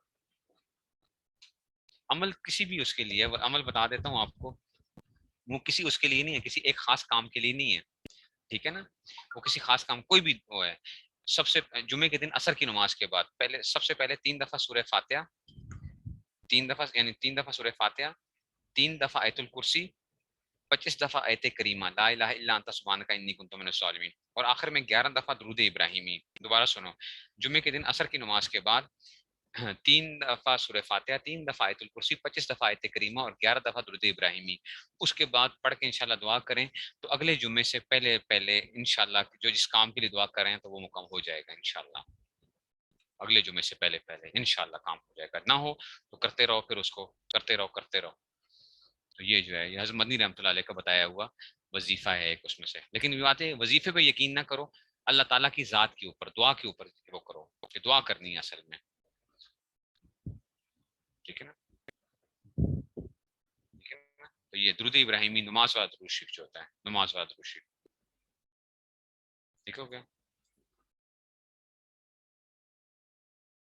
عمل کسی بھی اس کے لیے، عمل بتا دیتا ہوں آپ کو، وہ کسی اس کے لیے نہیں ہے، کسی ایک خاص کام کے لیے نہیں ہے، ٹھیک ہے نا. وہ کسی خاص کام کوئی بھی وہ ہے. سب سے جمعے کے دن عصر کی نماز کے بعد پہلے سب سے پہلے 3 دفعہ سورہ فاتحہ، 3 دفعہ یعنی 3 دفعہ سورہ فاتحہ، 3 دفعہ آیت الکرسی، 25 دفعہ آیت کریمہ لا الہ الا انت سبحانک انی کنت من الظالمین، اور آخر میں 11 دفعہ درود ابراہیمی. دوبارہ سنو، جمعے کے دن عصر کی نماز کے بعد 3 دفعہ سورہ فاتحہ، 3 دفعہ آیت الکرسی، 25 دفعہ آیت کریمہ اور 11 دفعہ درود ابراہیمی. اس کے بعد پڑھ کے انشاءاللہ دعا کریں تو اگلے جمعے سے پہلے پہلے انشاءاللہ جو جس کام کے لیے دعا کر رہے ہیں تو وہ مکمل ہو جائے گا انشاءاللہ. اگلے جمعے سے پہلے پہلے انشاءاللہ کام ہو جائے گا. نہ ہو تو کرتے رہو، پھر اس کو کرتے رہو کرتے رہو. تو یہ جو ہے یہ حضرت مدنی رحمۃ اللہ علیہ کا بتایا ہوا وظیفہ ہے ایک اس میں سے. لیکن یہ بات ہے وظیفے پہ یقین نہ کرو، اللہ تعالیٰ کی ذات کے اوپر، دعا کے اوپر وہ کرو کہ دعا کرنی ہے اصل میں، ٹھیک ہے نا. ٹھیک ہے نا؟ تو یہ درود ابراہیمی نماز والا درود شریف جو ہوتا ہے، نماز والا درود شریف، ٹھیک ہو گیا.